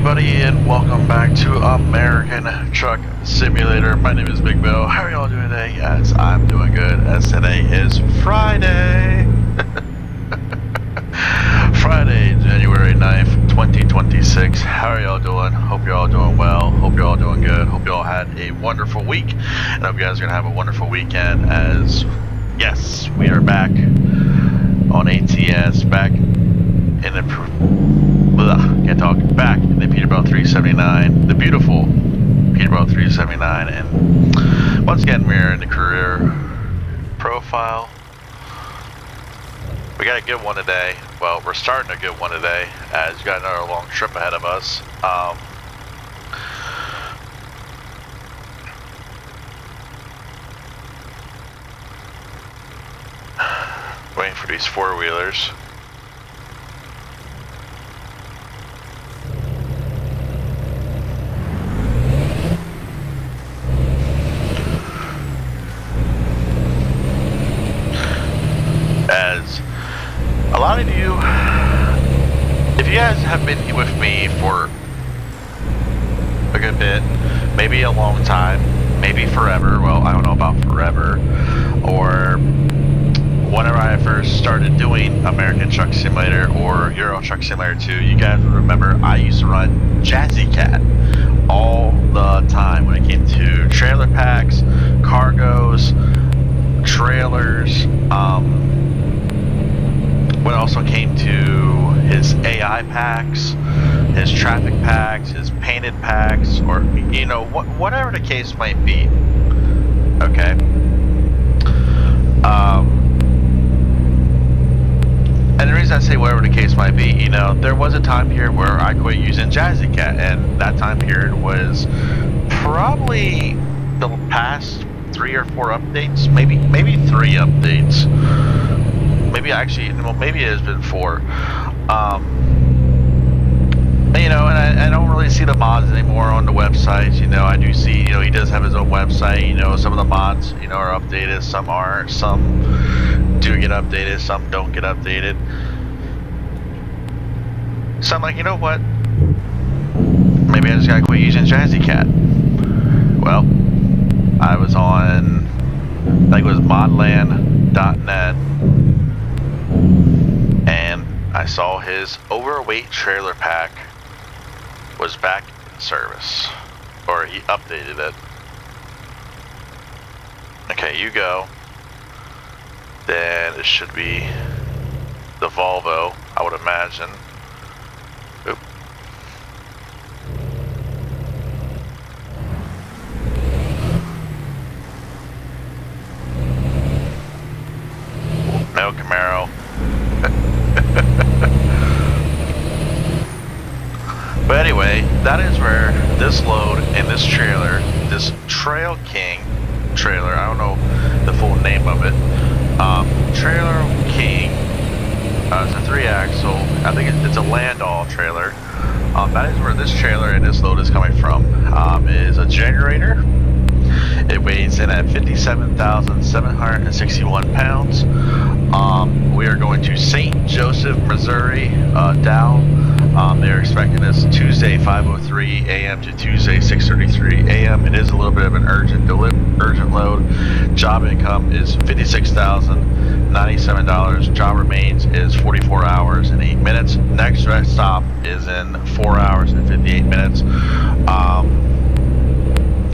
everybody, and welcome back to American Truck Simulator. My name is Big Bill. How are y'all doing today? Yes, I'm doing good, as today is Friday. Friday, January 9th, 2026. How are y'all doing? Hope you're all doing well. Hope you're all doing good. Hope you all had a wonderful week. And hope you guys are going to have a wonderful weekend as, yes, we are back on ATS, back in the... can't talk. Back in the Peterbilt 379, the beautiful Peterbilt 379, and once again we're in the career profile. We got a good one today. Well, we're starting a good one today, as we got another long trip ahead of us. Waiting for these four-wheelers. As a lot of you, if you guys have been with me for a good bit, maybe a long time, maybe forever, well, I don't know about forever, or whenever I first started doing American Truck Simulator or Euro Truck Simulator 2, you guys remember I used to run Jazzy Cat all the time when it came to trailer packs, cargos, trailers, when it also came to his AI packs, his traffic packs, his painted packs, or, you know, whatever the case might be. Okay. And the reason I say whatever the case might be, you know, there was a time period where I quit using Jazzy Cat, and that time period was probably the past 3 or 4 updates, maybe 3 updates. Maybe actually, well, maybe it has been 4. You know, and I don't really see the mods anymore on the websites. You know, I do see, you know, he does have his own website. You know, some of the mods, you know, are updated, some aren't, some do get updated, some don't get updated. So I'm like, you know what? Maybe I just gotta quit using Jazzy Cat. Well, I was on, I think it was modland.net, and I saw his overweight trailer pack was back in service, or he updated it. Okay, you go. Then it should be the Volvo, I would imagine. Oop. No Camaro. But anyway, that is where this load and this trailer, this Trail King trailer, I don't know the full name of it, Trailer King, it's a 3-axle, I think it's a Landau trailer. That is where this trailer and this load is coming from. It is a generator. It weighs in at 57,761 pounds. We are going to St. Joseph, Missouri, Dow. They're expecting this Tuesday 5:03 a.m. to Tuesday 6:33 a.m. It is a little bit of an urgent load. Job income is $56,097. Job remains is 44 hours and 8 minutes. Next rest stop is in 4 hours and 58 minutes.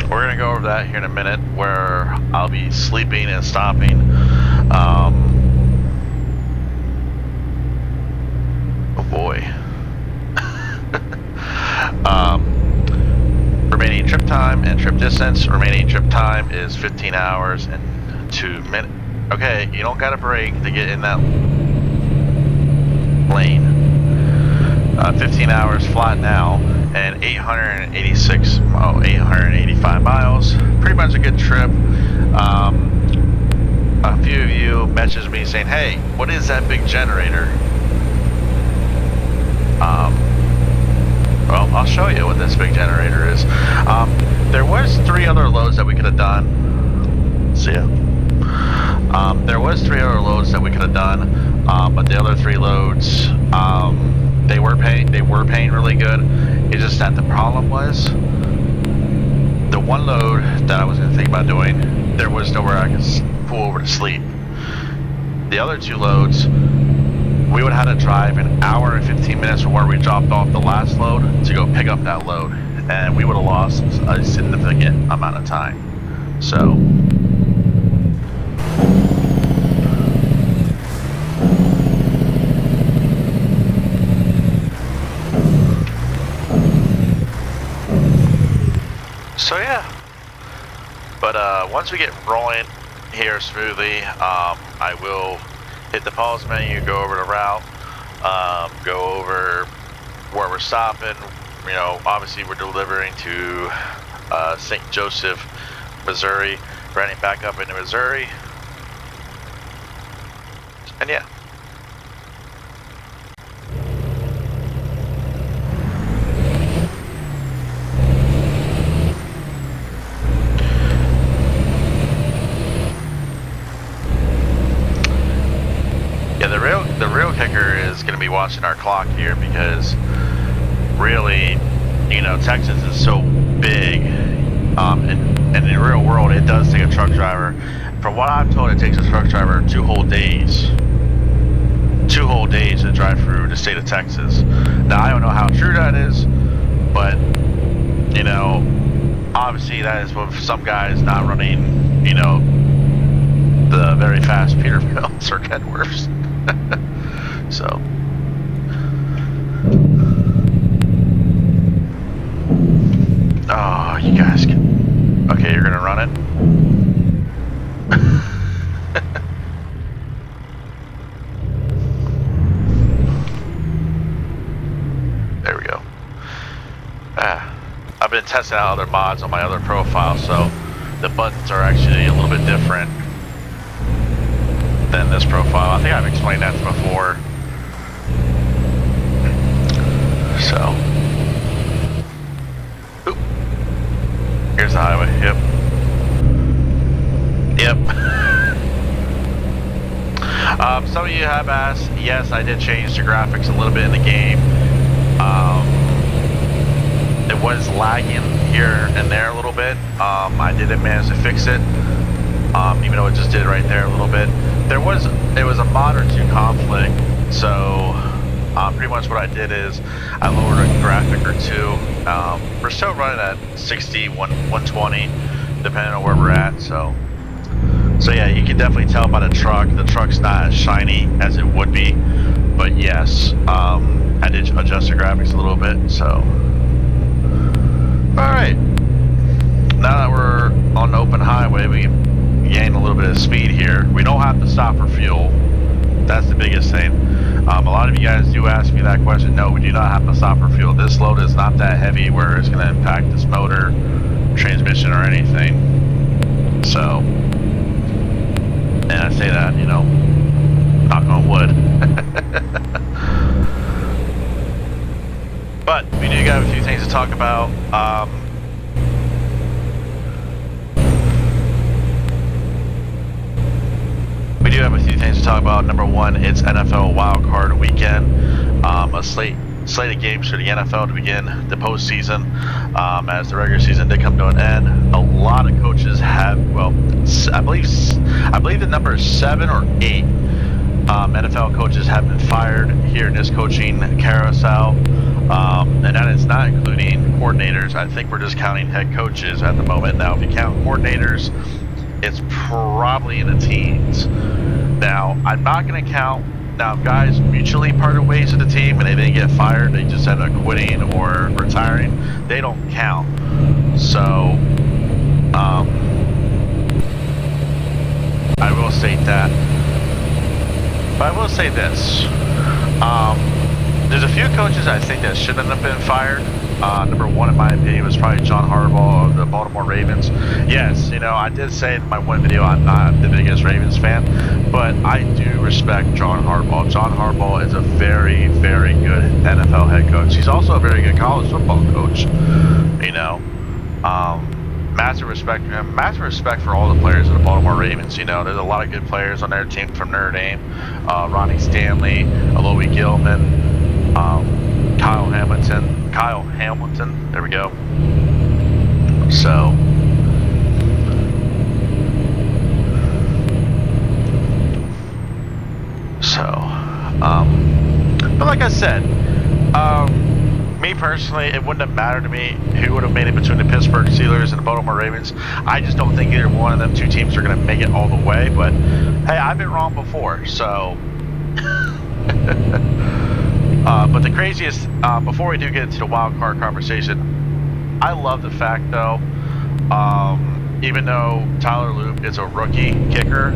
We're gonna go over that here in a minute, where I'll be sleeping and stopping. Oh boy. Remaining trip time and trip distance. Remaining trip time is 15 hours and 2 minutes. Okay, you don't got a break to get in that lane. 15 hours flat now, and 885 miles. Pretty much a good trip. A few of you messaged me saying, hey, what is that big generator? Well, I'll show you what this big generator is. There was 3 other loads that we could have done. See ya. There was 3 other loads that we could have done, but the other 3 loads, they were paying really good. It's just that the problem was the one load that I was going to think about doing, there was nowhere I could pull over to sleep. The other 2 loads, we would have had to drive an hour and 15 minutes from where we dropped off the last load to go pick up that load, and we would have lost a significant amount of time. So yeah, but once we get rolling here smoothly, I will hit the pause menu, go over to route, go over where we're stopping. You know, obviously we're delivering to St. Joseph, Missouri, running back up into Missouri, and yeah. The real kicker is going to be watching our clock here, because really, you know, Texas is so big, and in the real world, it does take a truck driver. From what I'm told, it takes a truck driver 2 whole days. 2 whole days to drive through the state of Texas. Now, I don't know how true that is, but, you know, obviously that is with some guys not running, you know, the very fast Peterbilt or Kenworths. So oh, you guys can, okay, you're gonna run it. There we go. I've been testing out other mods on my other profile, so the buttons are actually a little bit different than this profile. I think I've explained that before. So, oop. Here's the highway. Yep. Some of you have asked. Yes, I did change the graphics a little bit in the game. It was lagging here and there a little bit. I didn't manage to fix it, even though it just did right there a little bit. It was a mod or 2 conflict, so pretty much what I did is I lowered a graphic or 2. We're still running at 60, 120, depending on where we're at. So yeah, you can definitely tell by the truck. The truck's not as shiny as it would be, but yes, I did adjust the graphics a little bit. So all right, now that we're on the open highway, we gain a little bit of speed here. We don't have to stop for fuel. That's the biggest thing. A lot of you guys do ask me that question. No, we do not have to stop for fuel. This load is not that heavy where it's going to impact this motor, transmission, or anything. So, and I say that, you know, knock on wood. But we do got a few things to talk about. We do have a few things to talk about. Number one, it's NFL wildcard weekend. A slate of games for the NFL to begin the postseason, as the regular season did come to an end. A lot of coaches have, well, I believe the number is 7 or 8 NFL coaches have been fired here in this coaching carousel, and that is not including coordinators. I think we're just counting head coaches at the moment. Now, if you count coordinators, it's probably in the teens. Now, I'm not going to count. Now, if guys mutually parted ways with the team and they didn't get fired, they just ended up quitting or retiring, they don't count. So, I will state that. But I will say this. There's a few coaches I think that shouldn't have been fired. Number one, in my opinion, was probably John Harbaugh of the Baltimore Ravens. Yes, you know, I did say in my one video I'm not the biggest Ravens fan, but I do respect John Harbaugh. John Harbaugh is a very, very good NFL head coach. He's also a very good college football coach, you know. Massive respect for him. Massive respect for all the players of the Baltimore Ravens. You know, there's a lot of good players on their team from Notre Dame. Ronnie Stanley, Alohi Gilman, Kyle Hamilton. Kyle Hamilton. There we go. So, but like I said, me personally, it wouldn't have mattered to me who would have made it between the Pittsburgh Steelers and the Baltimore Ravens. I just don't think either one of them two teams are going to make it all the way. But hey, I've been wrong before, so. But the craziest, before we do get into the wild card conversation, I love the fact though, even though Tyler Loop is a rookie kicker,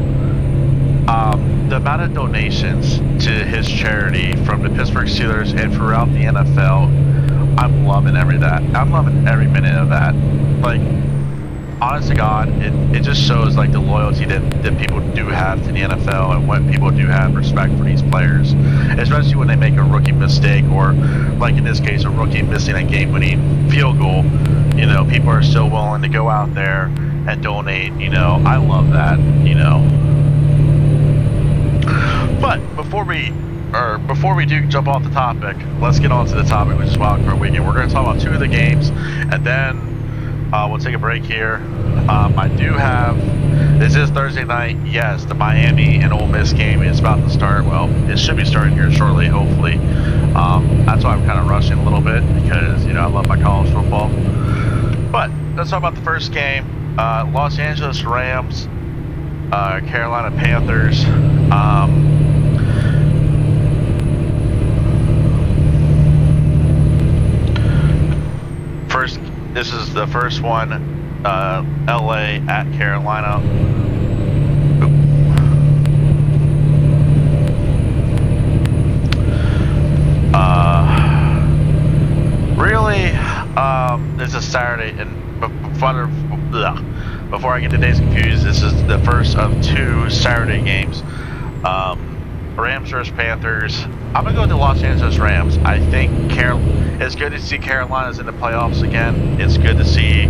the amount of donations to his charity from the Pittsburgh Steelers and throughout the NFL, I'm loving I'm loving every minute of that. Like, honest to God, it just shows like the loyalty that people do have to the NFL and what people do have respect for these players, especially when they make a rookie mistake or, like in this case, a rookie missing a game-winning field goal. You know, people are still willing to go out there and donate. You know, I love that. You know. But before we do jump off the topic, let's get on to the topic, which is Wild Card Weekend. We're going to talk about 2 of the games, and then we'll take a break here. I do have, this is Thursday night. Yes, the Miami and Ole Miss game is about to start. Well, it should be starting here shortly, hopefully. That's why I'm kind of rushing a little bit because, you know, I love my college football. But let's talk about the first game. Los Angeles Rams, Carolina Panthers. This is the first one, LA at Carolina. Really, this is Saturday, and before I get the days confused, this is the first of 2 Saturday games. Rams versus Panthers. I'm going to go with the Los Angeles Rams. I think it's good to see Carolina's in the playoffs again. It's good to see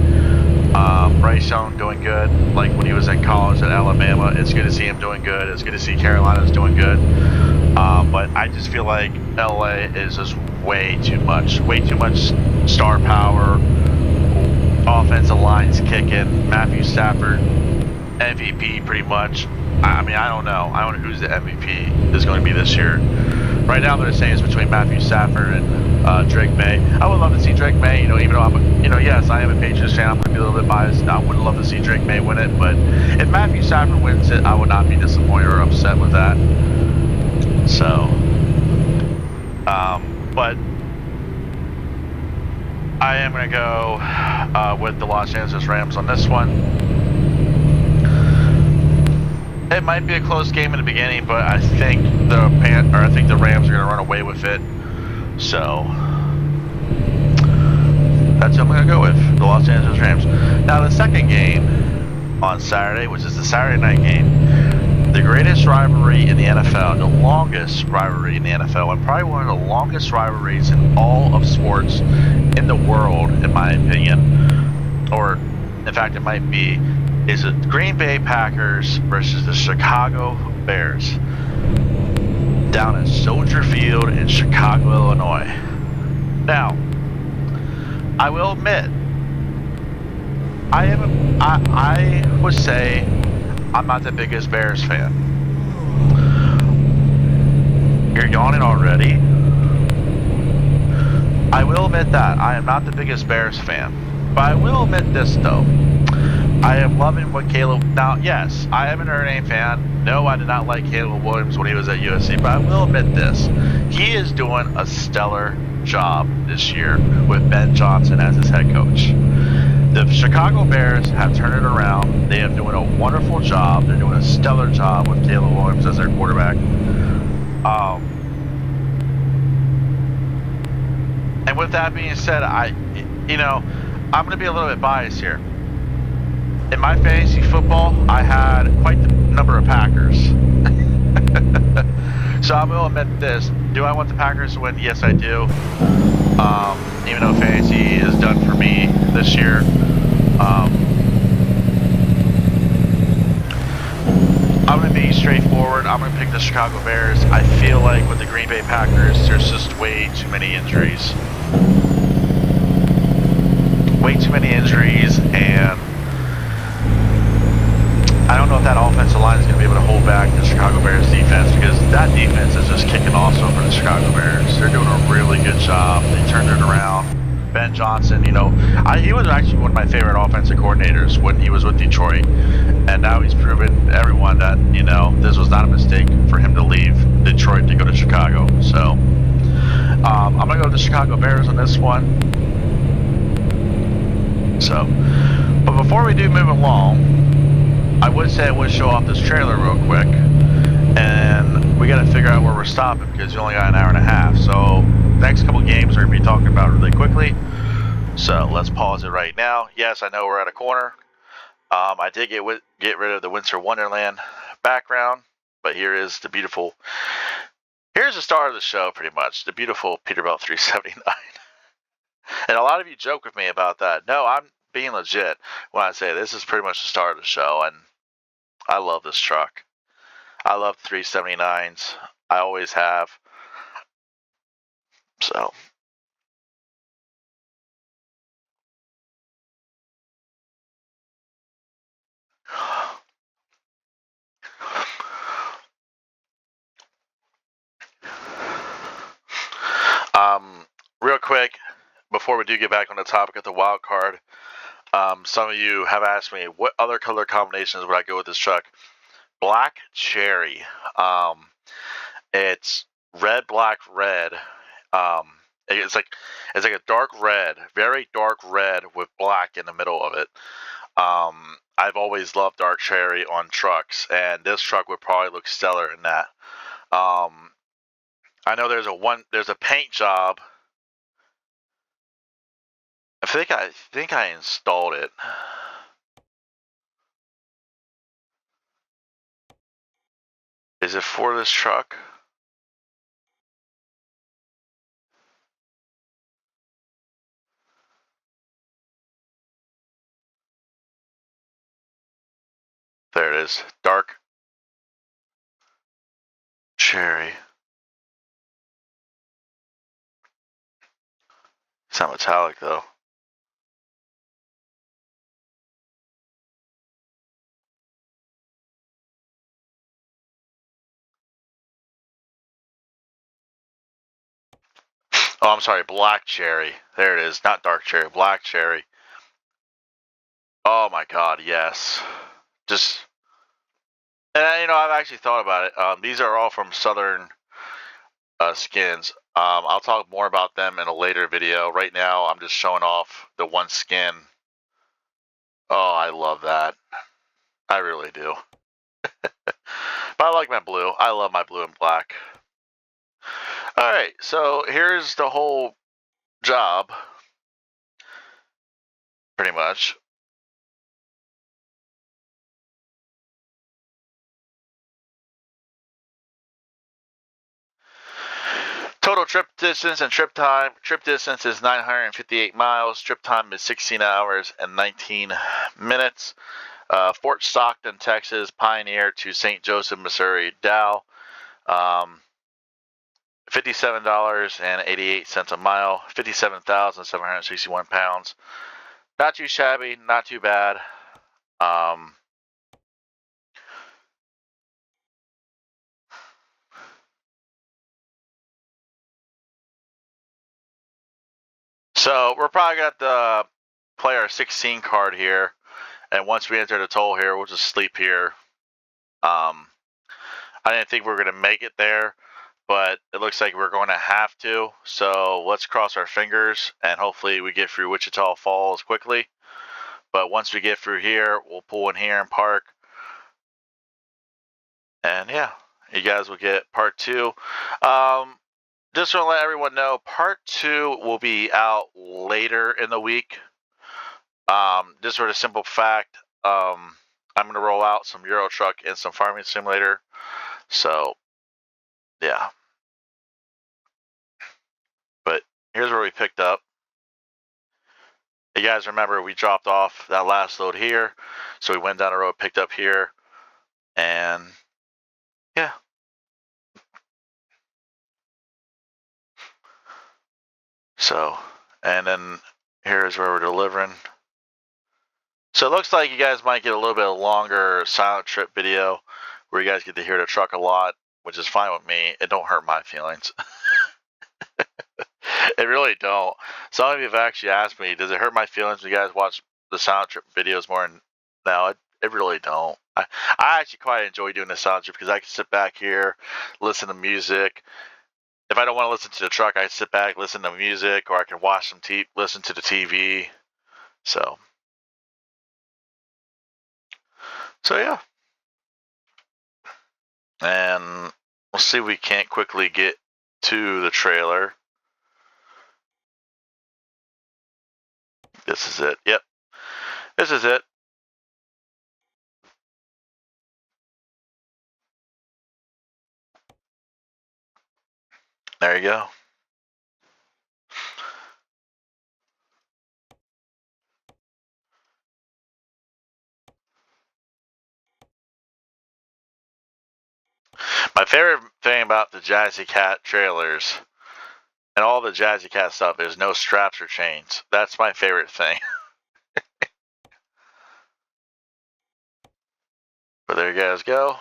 Bryce Young doing good, like when he was in college at Alabama. It's good to see him doing good. It's good to see Carolina's doing good. But I just feel like LA is just way too much star power. Offensive line's kicking. Matthew Stafford, MVP pretty much. I mean, I don't know who's the MVP is going to be this year. Right now, they're saying it's between Matthew Stafford and Drake May. I would love to see Drake May. You know, even though yes, I am a Patriots fan. I'm going to be a little bit biased. I would love to see Drake May win it, but if Matthew Stafford wins it, I would not be disappointed or upset with that. So, but I am going to go with the Los Angeles Rams on this one. It might be a close game in the beginning, but I think the Rams are going to run away with it. So that's what I'm going to go with, the Los Angeles Rams. Now the second game on Saturday, which is the Saturday night game, the greatest rivalry in the NFL, the longest rivalry in the NFL, and probably one of the longest rivalries in all of sports in the world, in my opinion, or in fact it might be, is the Green Bay Packers versus the Chicago Bears down at Soldier Field in Chicago, Illinois. Now, I will admit, I would say I'm not the biggest Bears fan. You're yawning already? I will admit that I am not the biggest Bears fan, but I will admit this though. I am loving what Caleb. Now, yes, I am an Notre Dame fan. No, I did not like Caleb Williams when he was at USC, but I will admit this: he is doing a stellar job this year with Ben Johnson as his head coach. The Chicago Bears have turned it around. They are doing a wonderful job. They're doing a stellar job with Caleb Williams as their quarterback. And with that being said, I'm going to be a little bit biased here. In my fantasy football, I had quite the number of Packers. So I will admit this. Do I want the Packers to win? Yes, I do. Even though fantasy is done for me this year. I'm going to be straightforward. I'm going to pick the Chicago Bears. I feel like with the Green Bay Packers, there's just way too many injuries. way too many injuries, and I don't know if that offensive line is going to be able to hold back the Chicago Bears defense, because that defense is just kicking off for the Chicago Bears. They're doing a really good job. They turned it around. Ben Johnson, he was actually one of my favorite offensive coordinators when he was with Detroit. And now he's proven everyone that, this was not a mistake for him to leave Detroit to go to Chicago. So I'm going to go with the Chicago Bears on this one. So, but before we do move along, I would say I would show off this trailer real quick. And we got to figure out where we're stopping, because you only got an hour and a half. So next couple games we're going to be talking about really quickly. So let's pause it right now. Yes, I know we're at a corner. I did get rid of the Winter Wonderland background, but here's the star of the show, pretty much, the beautiful Peterbilt 379. And a lot of you joke with me about that. No, I'm being legit when I say this is pretty much the star of the show, and I love this truck. I love 379s. I always have. So. Real quick, before we do get back on the topic of the wild card, some of you have asked me what other color combinations would I go with this truck. Black cherry. It's red, black, red. It's like a dark red, very dark red with black in the middle of it. I've always loved dark cherry on trucks, and this truck would probably look stellar in that. I know there's a paint job. I think I installed it. Is it for this truck? There it is. Dark cherry. It's not metallic though. Oh, I'm sorry, black cherry. There it is. Not dark cherry, black cherry. Oh my god, yes. And I've actually thought about it. These are all from Southern skins. I'll talk more about them in a later video. Right now, I'm just showing off the one skin. Oh, I love that. I really do. But I like my blue. I love my blue and black. Alright, so here's the whole job. Pretty much. Total trip distance and trip time. Trip distance is 958 miles. Trip time is 16 hours and 19 minutes. Fort Stockton, Texas, Pioneer to St. Joseph, Missouri, Dow. $57.88 a mile. 57,761 pounds. Not too shabby, not too bad. So we're probably going to play our 16 card here. And once we enter the toll here, we'll just sleep here. I didn't think we were going to make it there, but it looks like we're going to have to. So let's cross our fingers, and hopefully we get through Wichita Falls quickly. But once we get through here, we'll pull in here and park. And yeah, you guys will get part 2. Just want to let everyone know, part 2 will be out later in the week. Just for the simple fact, I'm going to roll out some Euro Truck and some Farming Simulator. So, yeah. But here's where we picked up. You guys remember we dropped off that last load here. So we went down the road, picked up here. And, yeah. So, and then Here's where we're delivering. So it looks like you guys might get a little bit longer silent trip video where you guys get to hear the truck a lot, which is fine with me. It don't hurt my feelings. It really don't. Some of you have actually asked me, does it hurt my feelings when you guys watch the silent trip videos more? No, it really don't. I actually quite enjoy doing the silent trip because I can sit back here, listen to music. If I don't want to listen to the truck, I can sit back, listen to music, or I can watch some listen to the TV. So yeah. And we'll see if we can't quickly get to the trailer. This is it. Yep. This is it. There you go. My favorite thing about the Jazzy Cat trailers and all the Jazzy Cat stuff is no straps or chains. That's my favorite thing. But there you guys go.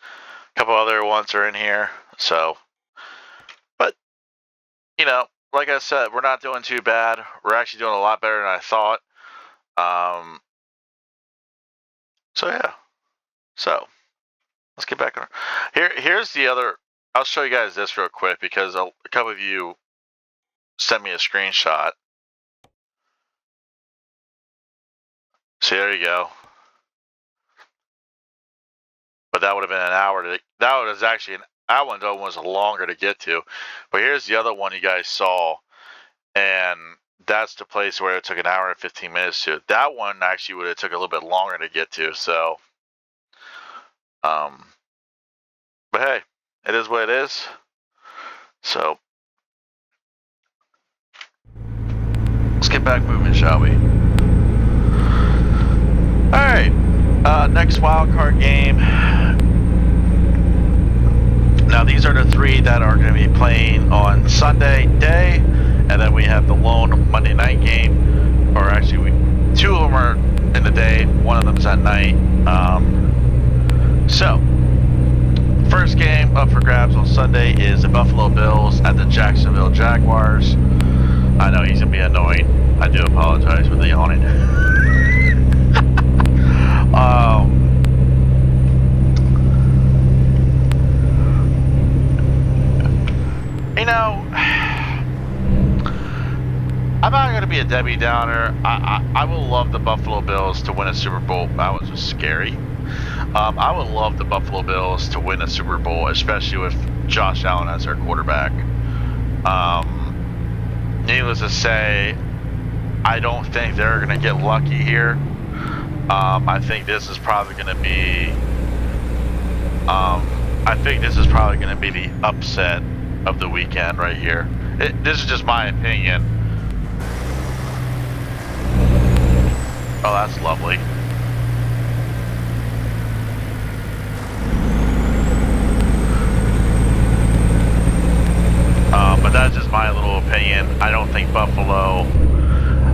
A couple other ones are in here. So, but, you know, like I said, we're not doing too bad. We're actually doing a lot better than I thought. So, yeah. So, let's get back on. Here's the other. I'll show you guys this real quick because a couple of you sent me a screenshot. See, there you go. But that would have been an hour. That was actually that one was longer to get to. But here's the other one you guys saw, and that's the place where it took an hour and 15 minutes to. That one actually would have took a little bit longer to get to. So, but hey, it is what it is. So, let's get back moving, shall we? All right. Next wildcard game. Now these are the three that are going to be playing on Sunday day, and then we have the lone Monday night game, or actually two of them are in the day, one of them is at night. So, first game up for grabs on Sunday is the Buffalo Bills at the Jacksonville Jaguars. I know he's going to be annoying. I do apologize for the yawning. You know, I'm not going to be a Debbie Downer. I would love the Buffalo Bills to win a Super Bowl. That was just scary. I would love the Buffalo Bills to win a Super Bowl, especially with Josh Allen as their quarterback. Needless to say, I don't think they're going to get lucky here. I think this is probably going to be. I think this is probably going to be the upset of the weekend right here. This is just my opinion. Oh, that's lovely. But that's just my little opinion. I don't think Buffalo.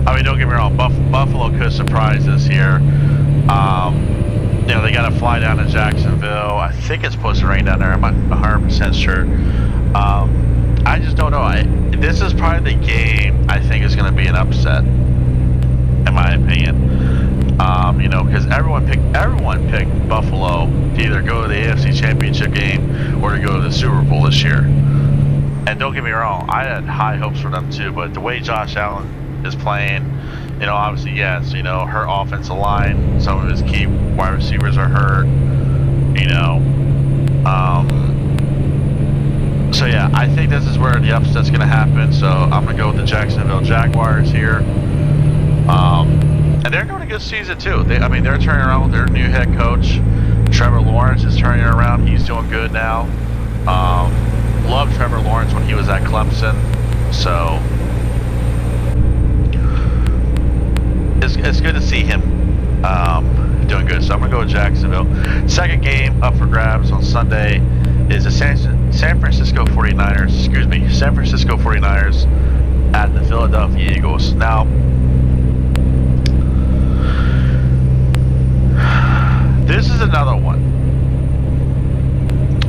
I mean, don't get me wrong. Buffalo could surprise us here. You know, they got to fly down to Jacksonville. I think it's supposed to rain down there. I'm not 100% sure. I just don't know. This is probably the game I think is going to be an upset, in my opinion. You know, because everyone picked Buffalo to either go to the AFC Championship game or to go to the Super Bowl this year. And don't get me wrong, I had high hopes for them too. But the way Josh Allen is playing, you know, obviously yes, you know, her offensive line, some of his key wide receivers are hurt. You know. So yeah, I think this is where the upset's going to happen. So I'm going to go with the Jacksonville Jaguars here. And they're doing a good season too. They're turning around with their new head coach. Trevor Lawrence is turning around. He's doing good now. Loved Trevor Lawrence when he was at Clemson. So it's good to see him doing good. So I'm going to go with Jacksonville. Second game up for grabs on Sunday is the San Francisco 49ers at the Philadelphia Eagles. Now, this is another one.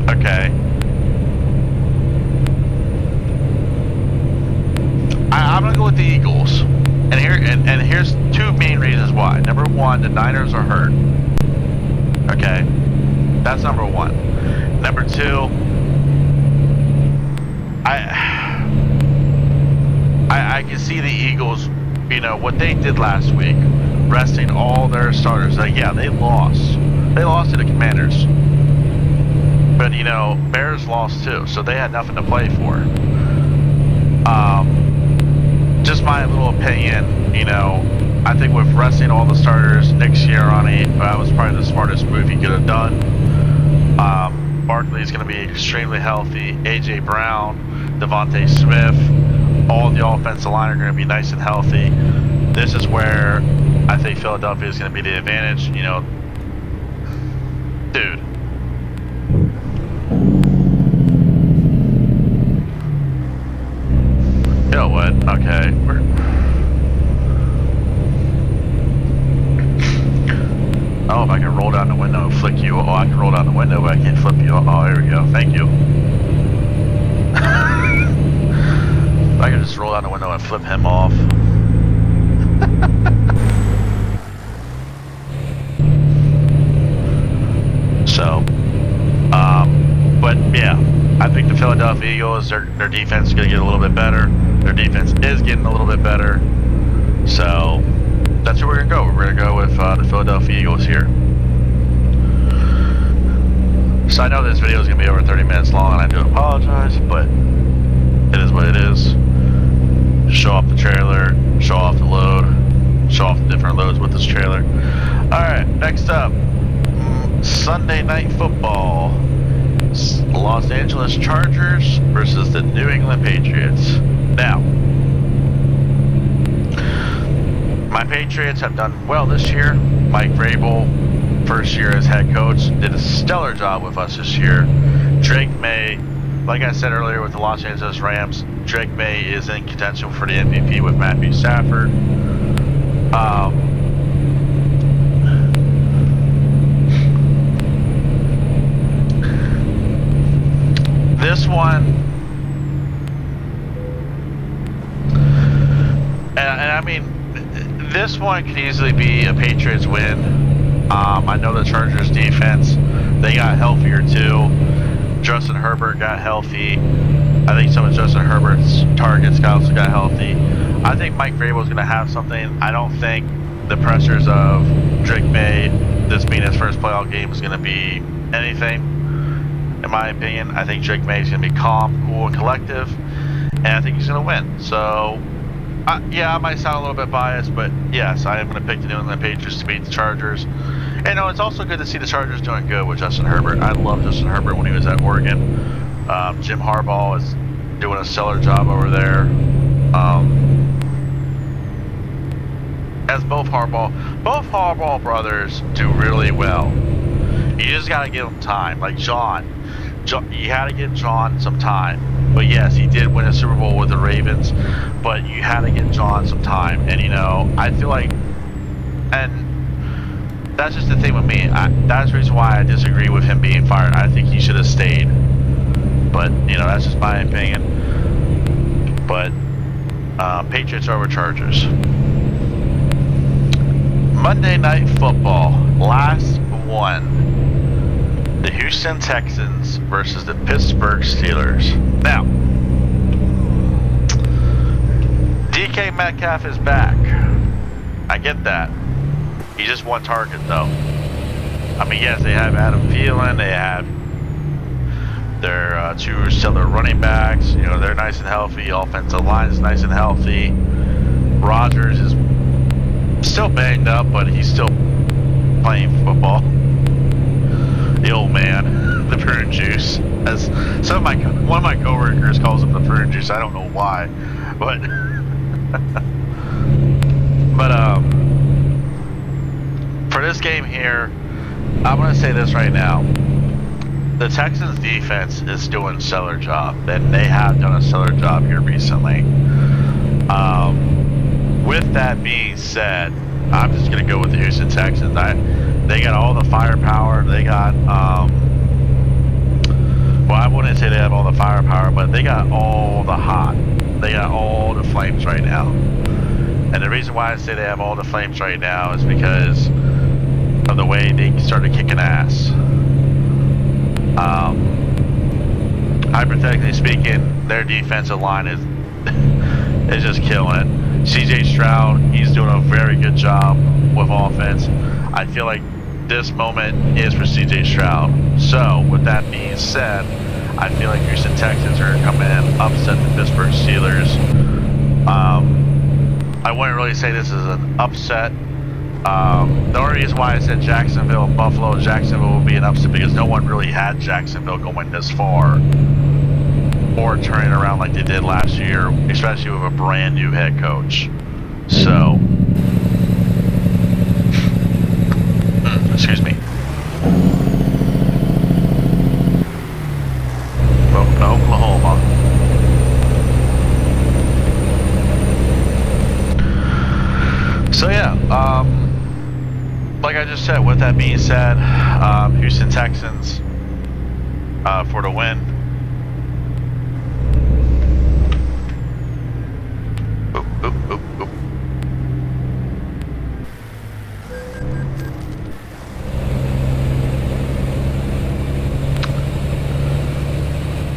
Okay. I'm gonna go with the Eagles, and here's two main reasons why. Number one, the Niners are hurt. Okay, that's number one. Number two, I can see the Eagles, you know, what they did last week, resting all their starters. Like, yeah, they lost. They lost to the Commanders. But, you know, Bears lost too, so they had nothing to play for. Just my little opinion, you know, I think with resting all the starters, Nick Sirianni, that was probably the smartest move he could have done. Barkley's going to be extremely healthy. A.J. Brown, Devontae Smith, all the offensive line are going to be nice and healthy. This is where I think Philadelphia is going to be the advantage. You know, dude. You know what? Okay. Oh, if I can roll down the window and flick you. Oh, I can roll down the window, but I can't flip you. Oh, there we go. Thank you. I can just roll down the window and flip him off. So, but yeah, I think the Philadelphia Eagles, their defense is going to get a little bit better. Their defense is getting a little bit better. So, that's where we're going to go. We're going to go with the Philadelphia Eagles here. So I know this video is going to be over 30 minutes long, and I do apologize, but it is what it is. Show off the trailer, show off the load, show off the different loads with this trailer. Alright, next up, Sunday Night Football. Los Angeles Chargers versus the New England Patriots. Now, my Patriots have done well this year. Mike Vrabel, first year as head coach, did a stellar job with us this year. Drake May, like I said earlier with the Los Angeles Rams, Drake May is in contention for the MVP with Matthew Stafford. This one, and I mean, this one could easily be a Patriots win. I know the Chargers defense, they got healthier too. Justin Herbert got healthy. I think some of Justin Herbert's targets also got healthy. I think Mike Vrabel is going to have something. I don't think the pressures of Drake May, this being his first playoff game, is going to be anything. In my opinion, I think Drake May is going to be calm, cool, and collective, and I think he's going to win. So, yeah, I might sound a little bit biased, but yes, I am going to pick the New England Patriots to beat the Chargers. And you know, it's also good to see the Chargers doing good with Justin Herbert. I loved Justin Herbert when he was at Oregon. Jim Harbaugh is doing a stellar job over there. As both Harbaugh brothers do really well. You just got to give them time. Like John, you had to give John some time. But yes, he did win a Super Bowl with the Ravens, but you had to give John some time. And you know, I feel like, and that's just the thing with me. That's the reason why I disagree with him being fired. I think he should have stayed. But, you know, that's just my opinion. But, Patriots over Chargers. Monday Night Football. Last one. The Houston Texans versus the Pittsburgh Steelers. Now, DK Metcalf is back. I get that. He just one target though. I mean, yes, they have Adam Thielen, they have their two stellar running backs. You know, they're nice and healthy. Offensive line is nice and healthy. Rodgers is still banged up, but he's still playing football. The old man, the prune juice, as one of my coworkers calls him the prune juice. I don't know why, but for this game here, I'm going to say this right now. The Texans defense is doing a stellar job, and they have done a stellar job here recently. With that being said, I'm just gonna go with the Houston Texans. They got all the firepower. They got well, I wouldn't say they have all the firepower, but they got all the hot. They got all the flames right now. And the reason why I say they have all the flames right now is because of the way they started kicking ass. Hypothetically speaking, their defensive line is just killing it. CJ Stroud, he's doing a very good job with offense. I feel like this moment is for CJ Stroud. So, with that being said, I feel like Houston Texans are going to come in, upset the Pittsburgh Steelers. I wouldn't really say this is an upset. The only reason why I said Jacksonville and Buffalo, Jacksonville will be an upset because no one really had Jacksonville going this far or turning around like they did last year, especially with a brand new head coach. So, excuse me. Welcome to Oklahoma. So yeah, like I just said, with that being said, Houston Texans for the win. Oop, oop, oop, oop.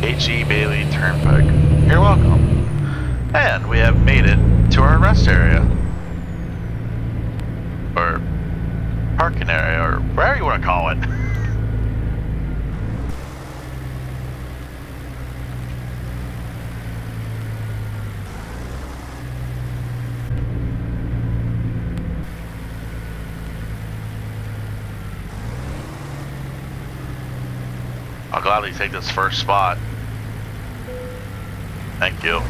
H.E. Bailey Turnpike. You're welcome. And we have made it to our rest area. Or parking area, or whatever you want to call it. I'll gladly take this first spot. Thank you.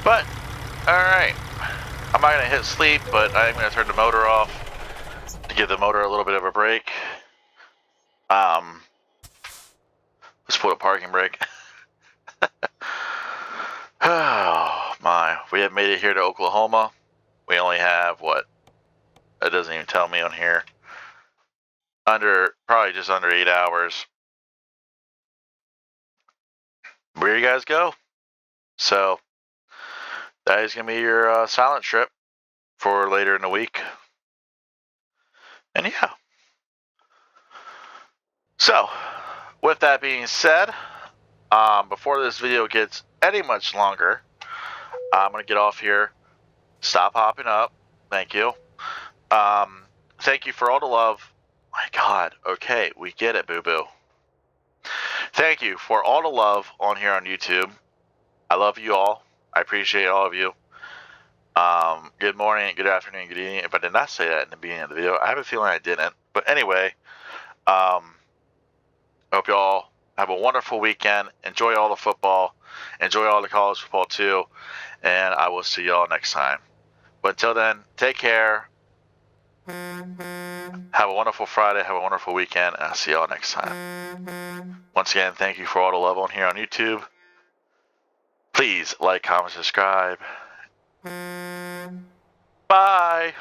But, alright. I'm not going to hit sleep, but I'm going to turn the motor off to give the motor a little bit of a break. Let's put a parking brake. Oh my, we have made it here to Oklahoma. We only have, what? That doesn't even tell me on here. Probably just under 8 hours. Where you guys go? So, that is going to be your silent trip for later in the week. And yeah. So, with that being said, before this video gets any much longer, I'm going to get off here. Stop hopping up. Thank you. Thank you for all the love. My God. Okay, we get it, boo-boo. Thank you for all the love on here on YouTube. I love you all. I appreciate all of you. Good morning, good afternoon, good evening. If I did not say that in the beginning of the video, I have a feeling I didn't. But anyway, I hope you all have a wonderful weekend. Enjoy all the football. Enjoy all the college football too. And I will see y'all next time. But until then, take care. Have a wonderful Friday. Have a wonderful weekend. And I'll see y'all next time. Once again, thank you for all the love on here on YouTube. Please like, comment, subscribe. Bye.